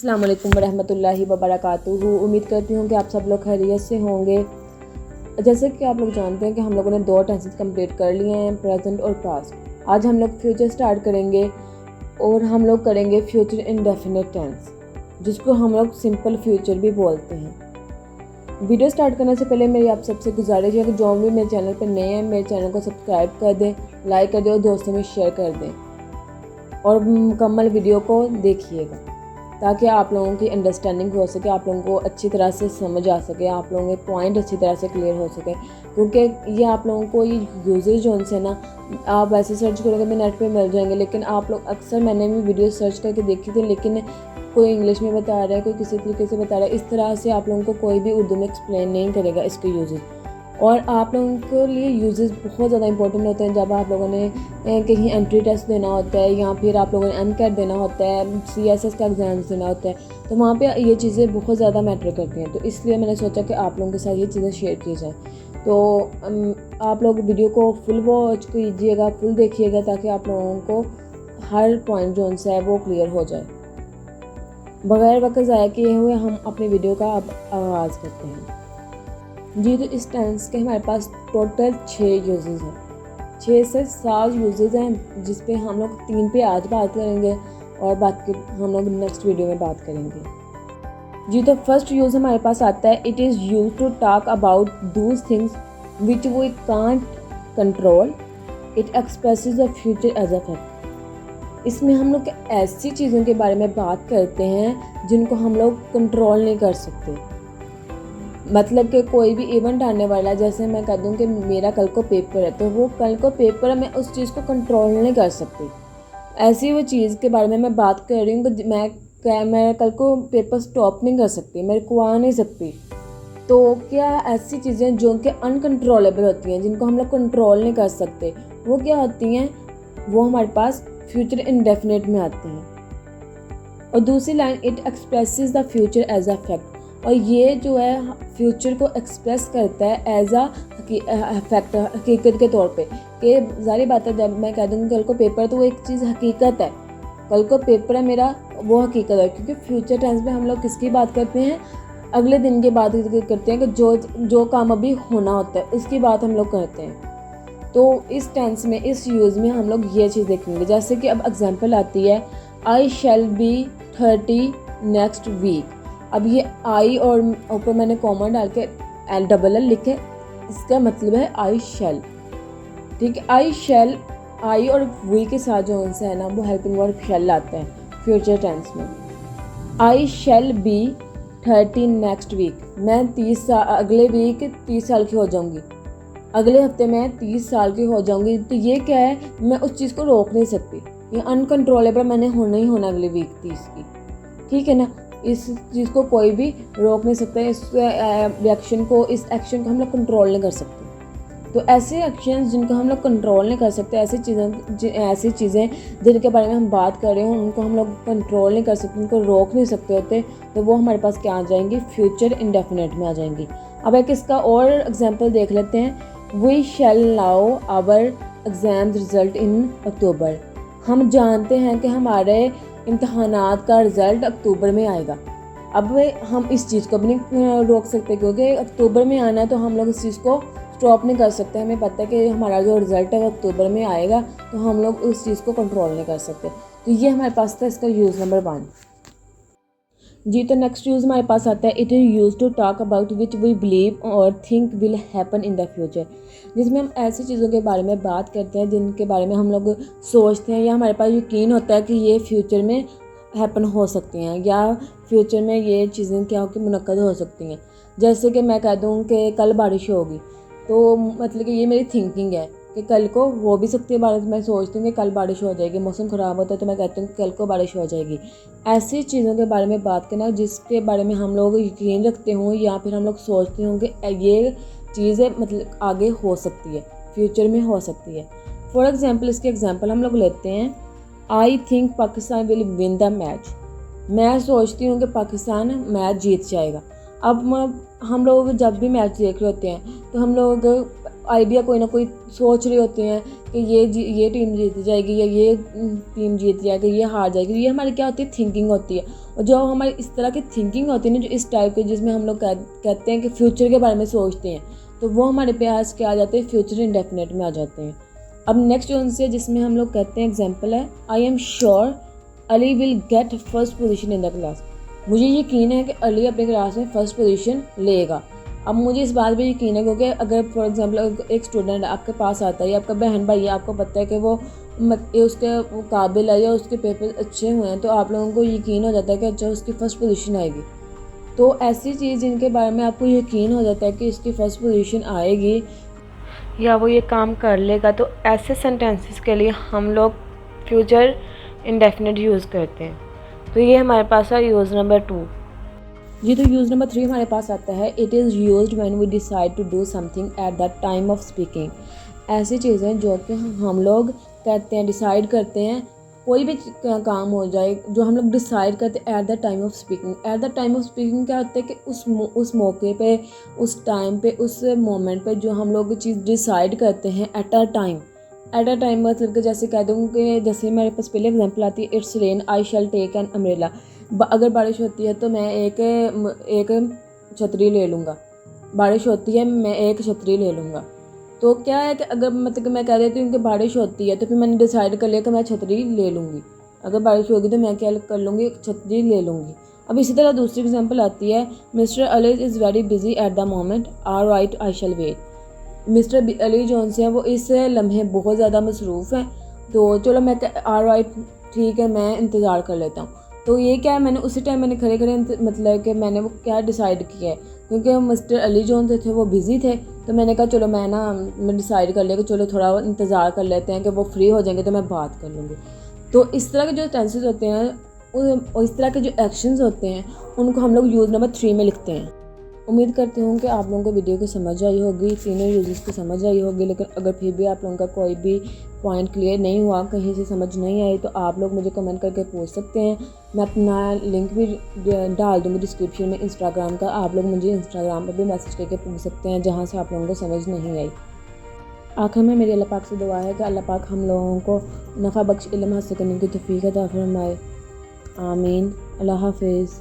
अस्सलाम वालेकुम वरहमतुल्लाहि वबरकातुहू। उम्मीद करती हूँ कि आप सब लोग खैरियत से होंगे। जैसे कि आप लोग जानते हैं कि हम लोगों ने 2 टेंसेस कंप्लीट कर लिए हैं, प्रेजेंट और पास्ट। आज हम लोग फ्यूचर स्टार्ट करेंगे और हम लोग करेंगे फ्यूचर इंडेफिनिट टेंस, जिसको हम लोग सिंपल फ्यूचर भी बोलते हैं। वीडियो स्टार्ट करने से पहले मेरी आप सबसे गुजारिश है कि जो भी मेरे चैनल पर नए हैं मेरे चैनल को सब्सक्राइब कर दें, लाइक कर दें और दोस्तों में शेयर कर दें और मुकम्मल वीडियो को देखिएगा ताकि आप लोगों की अंडरस्टैंडिंग हो सके, आप लोगों को अच्छी तरह से समझ आ सके, आप लोगों के पॉइंट अच्छी तरह से क्लियर हो सके। क्योंकि ये आप लोगों को ये यूजेज जो उनसे ना आप वैसे सर्च करोगे भी नेट पे मिल जाएंगे, लेकिन आप लोग अक्सर मैंने भी वीडियो सर्च करके देखी थी, लेकिन कोई इंग्लिश में बता रहा है, कोई किसी तरीके से बता रहा है। इस तरह से आप लोगों को कोई भी उर्दू में एक्सप्लेन नहीं करेगा इसके यूजेज। और आप लोगों के लिए यूजेस बहुत ज़्यादा इंपॉर्टेंट होते हैं जब आप लोगों ने कहीं एंट्री टेस्ट देना होता है या फिर आप लोगों ने एमकैट देना होता है, CSS का एग्ज़ाम देना होता है, तो वहाँ पे ये चीज़ें बहुत ज़्यादा मैटर करती हैं। तो इसलिए मैंने सोचा कि आप लोगों के साथ ये चीज़ें शेयर की जाएँ। तो आप लोग वीडियो को फुल वॉच कीजिएगा, फुल देखिएगा ताकि आप लोगों को हर पॉइंट जो उनसे है वो क्लियर हो जाए। बगैर वक्त ज़ाया किए हुए हम अपनी वीडियो का अब आगाज़ करते हैं। जी, तो इस टेंस के हमारे पास टोटल 6 यूजेस हैं, 6 से 7 यूजेस हैं, जिस पे हम लोग 3 पे आज बात करेंगे और बाकी हम लोग नेक्स्ट वीडियो में बात करेंगे। जी, तो फर्स्ट यूज़ हमारे पास आता है, it is use to talk about those things which we can't control, it expresses the future as a fact. इसमें हम लोग ऐसी चीज़ों के बारे में बात करते हैं जिनको हम लोग कंट्रोल नहीं कर सकते। मतलब कि कोई भी इवेंट आने वाला है, जैसे मैं कह दूँ कि मेरा कल को पेपर है, तो वो कल को पेपर है, मैं उस चीज़ को कंट्रोल नहीं कर सकती। ऐसी वो चीज़ के बारे में मैं बात कर रही हूँ कि मैं कल को पेपर स्टॉप नहीं कर सकती, मेरे को आ नहीं सकती। तो क्या ऐसी चीज़ें जो कि अनकंट्रोलेबल होती हैं, जिनको हम लोग कंट्रोल नहीं कर सकते, वो क्या होती हैं? वो हमारे पास फ्यूचर इंडेफिनिट में आती हैं। और दूसरी line, it expresses the future as a fact, और ये जो है फ्यूचर को एक्सप्रेस करता है एज अ फैक्ट, हकीकत के तौर पे। कि जारी बात है, जब मैं कह दूँगी कल को पेपर, तो वो एक चीज़ हकीकत है, कल को पेपर है मेरा, वो हकीकत है। क्योंकि फ्यूचर टेंस में हम लोग किसकी बात करते हैं? अगले दिन की बात करते हैं कि जो काम अभी होना होता है उसकी बात हम लोग करते हैं। तो इस टेंस में, इस यूज़ में हम लोग ये चीज़ देखेंगे। जैसे कि अब एग्जाम्पल आती है, आई शैल बी 30 नेक्स्ट वीक। अब ये आई और ऊपर मैंने कॉमा डाल के LLL लिखे, इसका मतलब है आई शैल। ठीक है, आई शैल, आई और वी के साथ जो उनसे है ना वो हेल्पिंग वर्ब शैल आता है फ्यूचर टेंस में। आई शैल बी 30 नेक्स्ट वीक, मैं 30 साल, अगले वीक 30 साल की हो जाऊंगी, अगले हफ्ते में 30 साल की हो जाऊंगी। तो ये क्या है? मैं उस चीज़ को रोक नहीं सकती, ये अनकंट्रोलेबल, मैंने होना ही होना अगले वीक 30 की। ठीक है ना, इस चीज़ को कोई भी रोक नहीं सकता, इस रिएक्शन को, इस एक्शन को हम लोग कंट्रोल नहीं कर सकते। तो ऐसे एक्शंस जिनको हम लोग कंट्रोल नहीं कर सकते, ऐसी चीज़ें जिनके बारे में हम बात कर रहे हो, उनको हम लोग कंट्रोल नहीं कर सकते, उनको रोक नहीं सकते होते, तो वो हमारे पास क्या आ जाएंगी? फ्यूचर इंडेफिनिट में आ जाएंगी। अब एक इसका और एग्जाम्पल देख लेते हैं, we shall now our exam result in October. हम जानते हैं कि हमारे इम्तहानात का रिज़ल्ट अक्टूबर में आएगा। अब हम इस चीज़ को भी नहीं रोक सकते, क्योंकि अक्टूबर में आना है, तो हम लोग इस चीज़ को स्टॉप नहीं कर सकते। हमें पता है कि हमारा जो रिज़ल्ट है वो अक्टूबर में आएगा, तो हम लोग उस चीज़ को कंट्रोल नहीं कर सकते। तो ये हमारे पास था इसका यूज़ नंबर 1। जी, तो नेक्स्ट यूज़ हमारे पास आता है, it is use to talk about which we believe और think will happen in the future, जिसमें हम ऐसी चीज़ों के बारे में बात करते हैं जिनके बारे में हम लोग सोचते हैं या हमारे पास यकीन होता है कि ये फ्यूचर में हैपन हो सकती हैं या फ्यूचर में ये चीज़ें क्या हो कि मुनक्कद हो सकती हैं। जैसे कि मैं कह दूँ कि कल बारिश होगी, तो मतलब कि ये मेरी थिंकिंग है कि कल को हो भी सकती है बारिश। मैं सोचती हूँ कि कल बारिश हो जाएगी, मौसम ख़राब होता है तो मैं कहती हूँ कि कल को बारिश हो जाएगी। ऐसी चीज़ों के बारे में बात करना जिसके बारे में हम लोग यकीन रखते हों या फिर हम लोग सोचते हों कि ये चीज़ें मतलब आगे हो सकती है, फ्यूचर में हो सकती है। फॉर एग्ज़ाम्पल, इसके एग्ज़ाम्पल हम लोग लेते हैं, I think Pakistan will win the match. मैं सोचती हूँ कि पाकिस्तान मैच जीत जाएगा। अब हम लोग जब भी मैच देख रहे होते हैं तो हम लोग आइडिया कोई ना कोई सोच रहे होते हैं कि ये टीम जीत जाएगी या ये टीम जीत जाएगी, ये हार जाएगी। ये हमारी क्या होती है, थिंकिंग होती है। और जो हमारी इस तरह की थिंकिंग होती है ना, जो इस टाइप की, जिसमें हम लोग कहते हैं कि फ्यूचर के बारे में सोचते हैं, तो वो हमारे पास क्या आ जाते हैं, फ्यूचर इंडेफिनेट में आ जाते हैं। अब नेक्स्ट उनसे जिसमें हम लोग कहते हैं, एग्जाम्पल है, I am sure Ali will get first position in the class. मुझे यकीन है कि अली अपने क्लास में फ़र्स्ट पोजीशन लेगा। अब मुझे इस बात पे यकीन है क्योंकि अगर फॉर एग्जांपल एक स्टूडेंट आपके पास आता है या आपका बहन भाई है, आपको पता है कि वो उसके काबिल है या उसके पेपर अच्छे हुए हैं, तो आप लोगों को यकीन हो जाता है कि अच्छा उसकी फ़र्स्ट पोजीशन आएगी। तो ऐसी चीज़ जिनके बारे में आपको यकीन हो जाता है कि इसकी फ़र्स्ट पोजीशन आएगी या वो ये काम कर लेगा, तो ऐसे सेंटेंसेस के लिए हम लोग फ्यूचर इंडेफिनिट यूज़ करते हैं। तो ये हमारे पास है यूज़ नंबर 2। ये तो यूज़ नंबर 3 हमारे पास आता है, it is used when we decide to do something at the time of speaking. ऐसी चीज़ें जो कि हम लोग कहते हैं, डिसाइड करते हैं, कोई भी काम हो जाए जो हम लोग डिसाइड करते हैं eight the time of speaking. Eight the time of speaking क्या होता है कि उस मौके पे, उस टाइम पे, उस मोमेंट पे जो हम लोग चीज़ डिसाइड करते हैं at a time. At a time मतलब कि जैसे कह दूँ कि जैसे मेरे पास पहले एग्जांपल आती है, it's rain I shall take an umbrella. अगर बारिश होती है तो मैं एक छतरी ले लूँगा। बारिश होती है, मैं एक छतरी ले लूँगा। तो क्या है कि अगर मतलब कि मैं कह देती हूँ कि बारिश होती है, तो फिर मैंने डिसाइड कर लिया कि मैं छतरी ले लूँगी। अगर बारिश होगी तो मैं क्या कर लूँगी, छतरी ले लूँगी। अब इसी तरह दूसरी एग्जांपल आती है, mister Ali is very busy at the moment, all right I shall wait. Mister Ali John से हैं, वो इस लम्हे बहुत ज़्यादा मसरूफ़ हैं, तो चलो मैं ऑल राइट ठीक है, मैं इंतज़ार कर लेता हूँ। तो ये क्या है, मैंने उसी टाइम मैंने खड़े खड़े मतलब कि मैंने वो क्या डिसाइड किया है, क्योंकि मिस्टर अली जॉन थे वो बिज़ी थे, तो मैंने कहा चलो मैं डिसाइड कर लिया कि चलो थोड़ा इंतज़ार कर लेते हैं कि वो फ्री हो जाएंगे तो मैं बात कर लूँगी। तो इस तरह के जो टेंसेस होते हैं और इस तरह के जो एक्शंस होते हैं, उनको हम लोग यूज़ नंबर 3 में लिखते हैं। उम्मीद करती हूँ कि आप लोगों को वीडियो को समझ आई होगी, तीनों यूजेस को समझ आई होगी। लेकिन अगर फिर भी आप लोगों का कोई भी पॉइंट क्लियर नहीं हुआ, कहीं से समझ नहीं आई, तो आप लोग मुझे कमेंट करके पूछ सकते हैं। मैं अपना लिंक भी डाल दूँगी डिस्क्रिप्शन में इंस्टाग्राम का। आप लोग मुझे इंस्टाग्राम पर भी मैसेज करके पूछ सकते हैं जहाँ से आप लोगों को समझ नहीं आई। आखिर में मेरी अल्लाह पाक से दुआ है कि अल्लाह पाक हम लोगों को नफ़ा बख्श इल्म हासिल करने की तौफीक अता फरमाए। आमीन। अल्लाह हाफिज़।